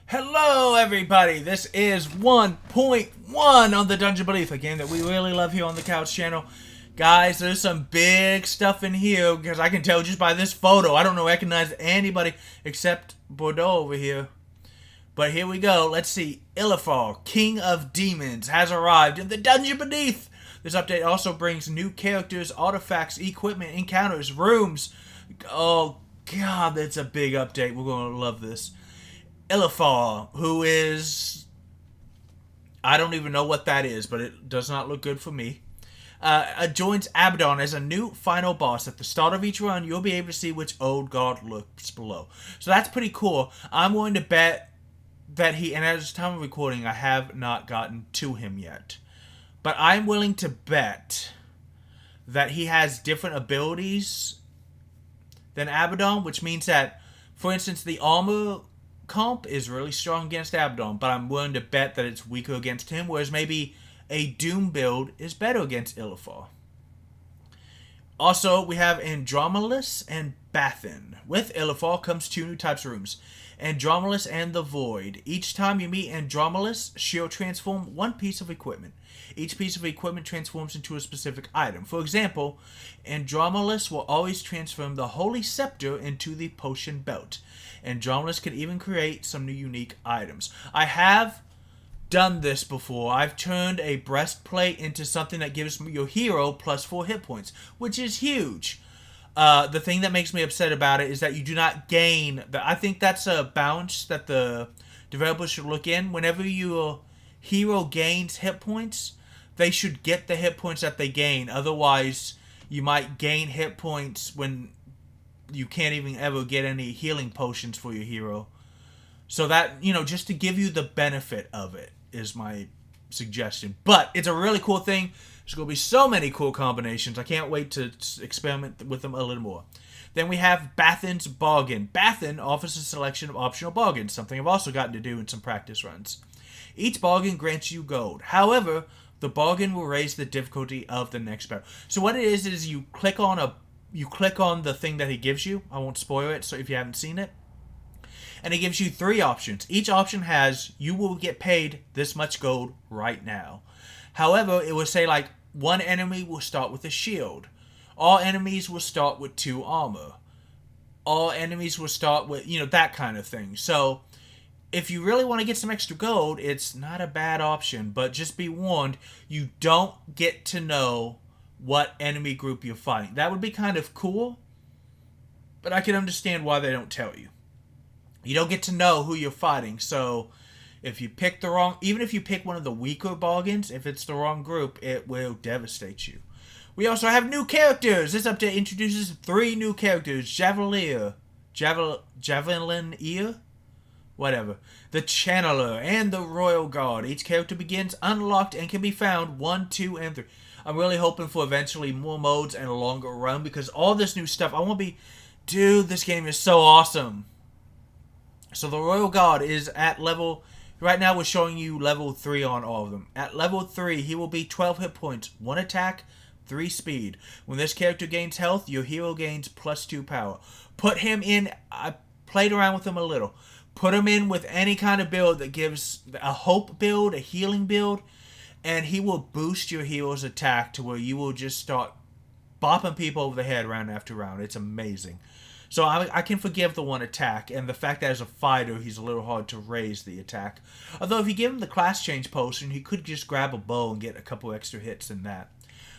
Hello everybody, this is 1.1 on the Dungeon Belief, a game that we really love here on the Couch channel. Guys, there's some big stuff in here, because I can tell just by this photo, I don't recognize anybody except Bordeaux over here. But here we go, let's see. Illifar, King of Demons, has arrived in the Dungeon Beneath. This update also brings new characters, artifacts, equipment, encounters, rooms. Oh god, that's a big update, we're going to love this. Illifar, who is... I don't even know what that is, but it does not look good for me. Joins Abaddon as a new final boss. At the start of each run, you'll be able to see which old god lurks below. So that's pretty cool. I'm willing to bet that he... And at this time of recording, I have not gotten to him yet. But I'm willing to bet that he has different abilities than Abaddon, which means that, for instance, the armor comp is really strong against Abaddon, but I'm willing to bet that it's weaker against him, whereas maybe a Doom build is better against Illifar. Also, we have Andromelos and Bathin. With Illifar comes two new types of rooms, Andromelos and the Void. Each time you meet Andromelos, she'll transform one piece of equipment. Each piece of equipment transforms into a specific item. For example, Andromelos will always transform the Holy Scepter into the Potion Belt. Andromelos can even create some new unique items. I have done this before. I've turned a breastplate into something that gives your hero plus 4 hit points, which is huge. The thing that makes me upset about it is that you do not gain... I think that's a balance that the developers should look in. Whenever your hero gains hit points, they should get the hit points that they gain. Otherwise, you might gain hit points when you can't even ever get any healing potions for your hero. So that, just to give you the benefit of it is my suggestion. But it's a really cool thing. There's going to be so many cool combinations. I can't wait to experiment with them a little more. Then we have Bathin's Bargain. Bathin offers a selection of optional bargains, something I've also gotten to do in some practice runs. Each bargain grants you gold. However, the bargain will raise the difficulty of the next battle. So what it is you click on the thing that he gives you. I won't spoil it, so if you haven't seen it. And it gives you 3 options. Each option has, you will get paid this much gold right now. However, it will say like, one enemy will start with a shield. All enemies will start with 2 armor. All enemies will start with, that kind of thing. So, if you really want to get some extra gold, it's not a bad option. But just be warned, you don't get to know what enemy group you're fighting. That would be kind of cool, but I can understand why they don't tell you. You don't get to know who you're fighting, so if you pick the wrong... Even if you pick one of the weaker bargains, if it's the wrong group, it will devastate you. We also have new characters. This update introduces 3 new characters. Javelina, whatever. The Chandeloe, and the Royal Guard. Each character begins unlocked and can be found 1, 2, and 3. I'm really hoping for eventually more modes and a longer run, because all this new stuff, I want to be... Dude, this game is so awesome. So the Royal Guard is at level... Right now we're showing you level 3 on all of them. At level 3, he will be 12 hit points, 1 attack, 3 speed. When this character gains health, your hero gains plus 2 power. Put him in... I played around with him a little. Put him in with any kind of build that gives a hope build, a healing build, and he will boost your hero's attack to where you will just start bopping people over the head round after round. It's amazing. So I can forgive the 1 attack, and the fact that as a fighter, he's a little hard to raise the attack. Although if you give him the class change potion, he could just grab a bow and get a couple extra hits in that.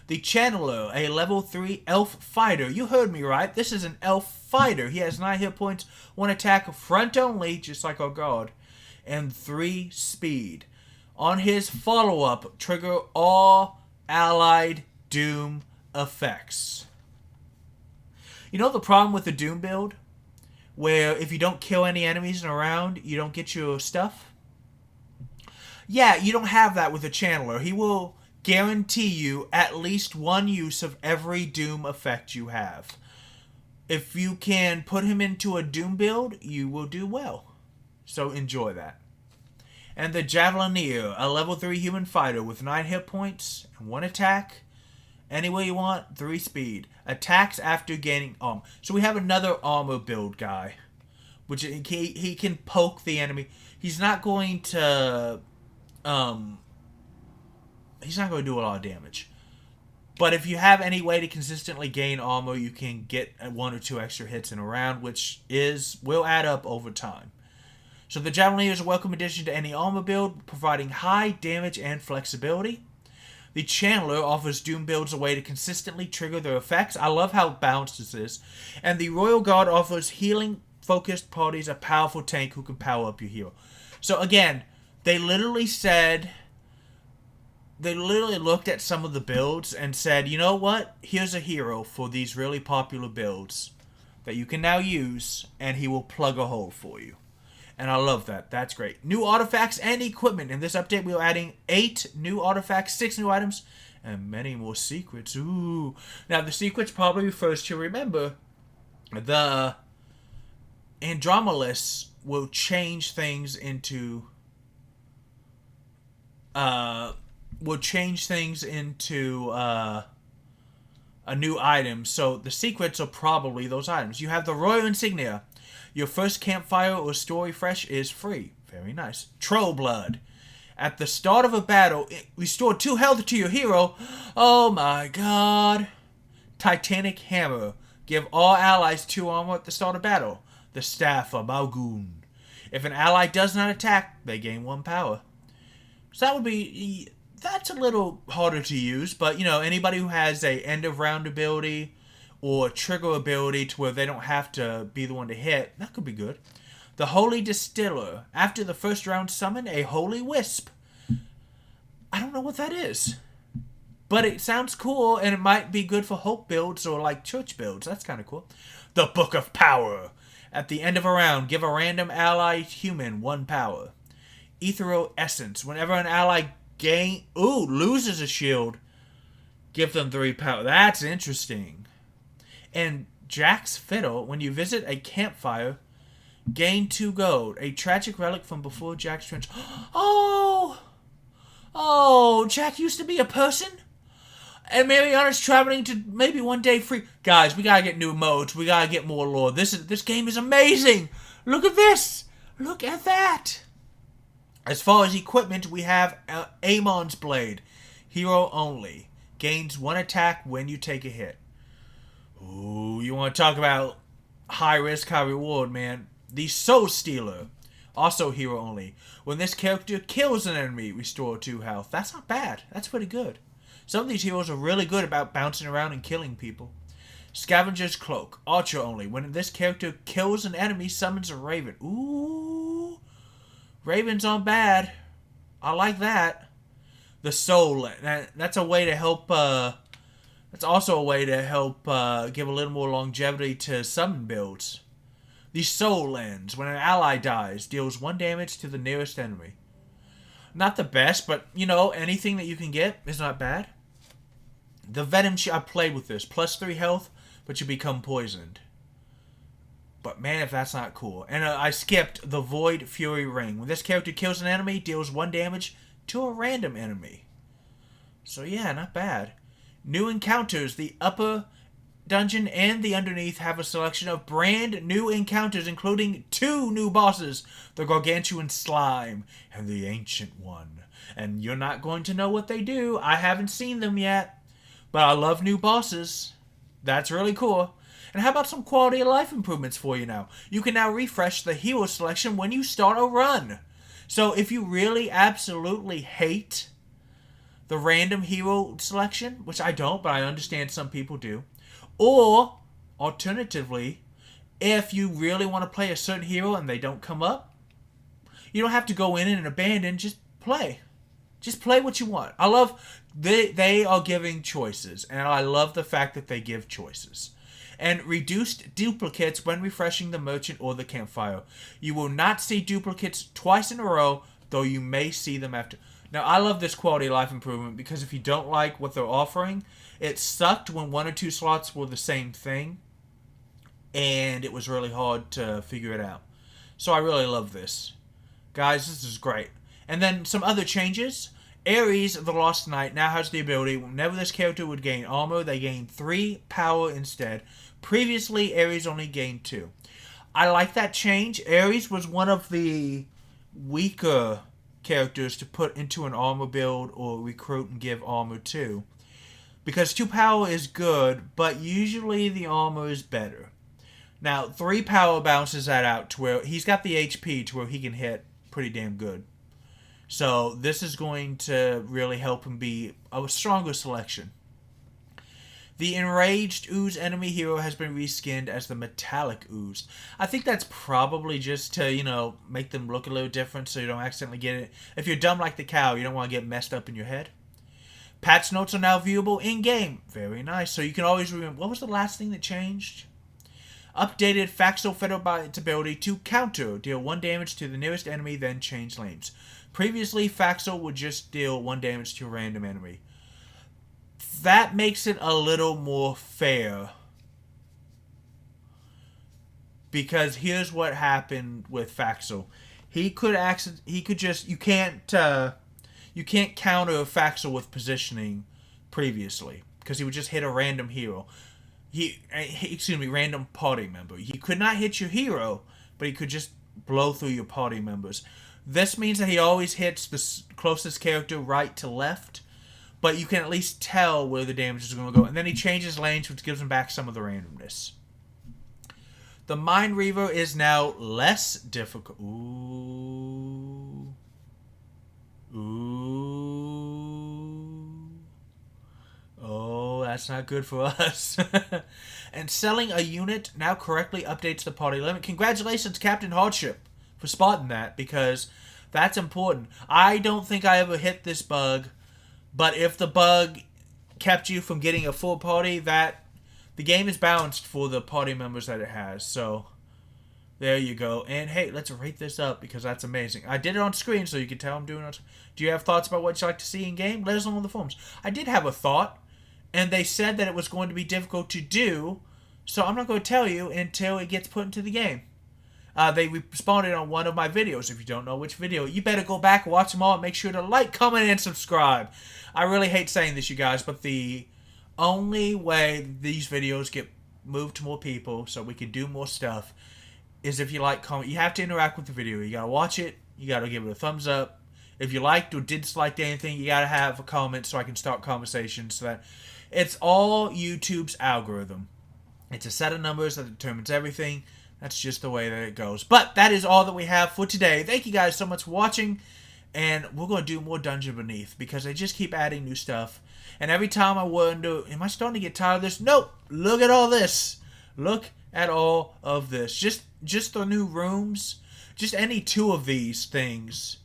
The Chandeloe, a level 3 elf fighter. You heard me right. This is an elf fighter. He has 9 hit points, 1 attack, front only, just like our guard, and 3 speed. On his follow-up, trigger all allied Doom effects. You know the problem with the Doom build? Where if you don't kill any enemies in a round, you don't get your stuff? Yeah, you don't have that with the Chandeloe. He will guarantee you at least 1 use of every Doom effect you have. If you can put him into a Doom build, you will do well. So enjoy that. And the Javelina, a level 3 human fighter with 9 hit points and 1 attack. Anywhere you want, 3 speed. Attacks after gaining armor. So we have another armor build guy. which he can poke the enemy. He's not going to do a lot of damage. But if you have any way to consistently gain armor, you can get 1 or 2 extra hits in a round, which will add up over time. So the Javelina is a welcome addition to any armor build, providing high damage and flexibility. The Chandeloe offers Doom builds a way to consistently trigger their effects. I love how balanced this is. And the Royal Guard offers healing-focused parties a powerful tank who can power up your hero. So again, they literally looked at some of the builds and said, you know what? Here's a hero for these really popular builds that you can now use, and he will plug a hole for you. And I love that. That's great. New artifacts and equipment. In this update, we are adding 8 new artifacts, 6 new items, and many more secrets. Ooh. Now, the secrets probably refers to, remember, the Andromelis will change things into... a new item. So the secrets are probably those items. You have the Royal Insignia. Your first campfire or store refresh is free. Very nice. Troll Blood. At the start of a battle, restore 2 health to your hero. Oh my god. Titanic Hammer. Give all allies 2 armor at the start of battle. The Staff of Malgoon. If an ally does not attack, they gain 1 power. So that's a little harder to use, but, anybody who has a end of round ability or trigger ability to where they don't have to be the one to hit, that could be good. The Holy Distiller. After the first round, summon a Holy Wisp. I don't know what that is, but it sounds cool, and it might be good for hope builds or, like, church builds. That's kind of cool. The Book of Power. At the end of a round, give a random ally human 1 power. Ethereal Essence. Whenever an ally loses a shield, give them 3 power. That's interesting. And Jack's Fiddle. When you visit a campfire, gain 2 gold. A tragic relic from before Jack's trench. Oh, Jack used to be a person? And Mariana's traveling to maybe one day free. Guys, we gotta get new modes. We gotta get more lore. This game is amazing. Look at this. Look at that. As far as equipment, we have Amon's Blade. Hero only. Gains 1 attack when you take a hit. Ooh, you want to talk about high risk, high reward, man. The Soul Stealer. Also hero only. When this character kills an enemy, restore 2 health. That's not bad. That's pretty good. Some of these heroes are really good about bouncing around and killing people. Scavenger's Cloak. Archer only. When this character kills an enemy, summons a raven. Ooh. Ravens aren't bad. I like that. The Soul. That's a way to help... that's also a way to help give a little more longevity to summon builds. The Soul Lens. When an ally dies, deals 1 damage to the nearest enemy. Not the best, but, anything that you can get is not bad. The Venom Shield. I played with this. +3 health, but you become poisoned. But man, if that's not cool. And I skipped the Void Fury Ring. When this character kills an enemy, deals 1 damage to a random enemy. So yeah, not bad. New encounters. The upper dungeon and the underneath have a selection of brand new encounters, including 2 new bosses. The Gargantuan Slime and the Ancient One. And you're not going to know what they do. I haven't seen them yet. But I love new bosses. That's really cool. And how about some quality of life improvements for you now? You can now refresh the hero selection when you start a run. So if you really absolutely hate the random hero selection, which I don't, but I understand some people do, or alternatively, if you really want to play a certain hero and they don't come up, you don't have to go in and abandon, just play. Just play what you want. I love they are giving choices, and I love the fact that they give choices. And reduced duplicates when refreshing the merchant or the campfire. You will not see duplicates twice in a row, though you may see them after. Now, I love this quality of life improvement because if you don't like what they're offering, it sucked when 1 or 2 slots were the same thing, and it was really hard to figure it out. So I really love this. Guys, this is great. And then some other changes. Ares, the Lost Knight, now has the ability, whenever this character would gain armor, they gain 3 power instead. Previously, Ares only gained 2. I like that change. Ares was one of the weaker characters to put into an armor build or recruit and give armor to. Because 2 power is good, but usually the armor is better. Now, 3 power balances that out to where he's got the HP to where he can hit pretty damn good. So this is going to really help him be a stronger selection. The Enraged Ooze enemy hero has been reskinned as the Metallic Ooze. I think that's probably just to, make them look a little different so you don't accidentally get it. If you're dumb like the cow, you don't want to get messed up in your head. Patch notes are now viewable in-game. Very nice. So you can always remember. What was the last thing that changed? Updated Faxel Featherbites ability to counter. Deal 1 damage to the nearest enemy, then change lanes. Previously, Faxel would just deal 1 damage to a random enemy. That makes it a little more fair. Because here's what happened with Faxel. You can't counter a Faxel with positioning previously. Because he would just hit a random hero. Random party member. He could not hit your hero, but he could just blow through your party members. This means that he always hits the closest character right to left, but you can at least tell where the damage is going to go. And then he changes lanes, which gives him back some of the randomness. The Mind Reaver is now less difficult. Ooh. Oh, that's not good for us. And selling a unit now correctly updates the party limit. Congratulations, Captain Hardship, for spotting that, because that's important. I don't think I ever hit this bug, but if the bug kept you from getting a full party, the game is balanced for the party members that it has. So there you go. And hey, let's rate this up because that's amazing. I did it on screen so you can tell I'm doing it. Do you have thoughts about what you'd like to see in game? Let us know on the forums. I did have a thought, and they said that it was going to be difficult to do, so I'm not going to tell you until it gets put into the game. They responded on one of my videos. If you don't know which video, you better go back, watch them all, and make sure to like, comment, and subscribe. I really hate saying this, you guys, but the only way these videos get moved to more people so we can do more stuff is if you like, comment. You have to interact with the video. You got to watch it. You got to give it a thumbs up. If you liked or disliked anything, you got to have a comment so I can start conversations. So that it's all YouTube's algorithm. It's a set of numbers that determines everything. That's just the way that it goes. But that is all that we have for today. Thank you guys so much for watching. And we're going to do more Dungeon Beneath because they just keep adding new stuff. And every time I wonder, am I starting to get tired of this? Nope. Look at all this. Look at all of this. Just the new rooms. Just any 2 of these things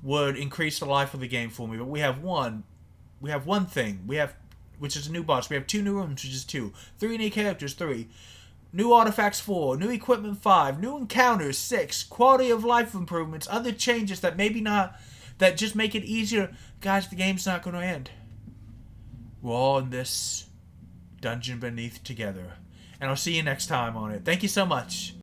would increase the life of the game for me. But we have one thing. Which is a new boss. We have 2 new rooms, which is 2. 3 new characters, 3. New artifacts, 4. New equipment, 5. New encounters, 6. Quality of life improvements. Other changes that that just make it easier. Guys, the game's not going to end. We're all in this Dungeon Beneath together. And I'll see you next time on it. Thank you so much.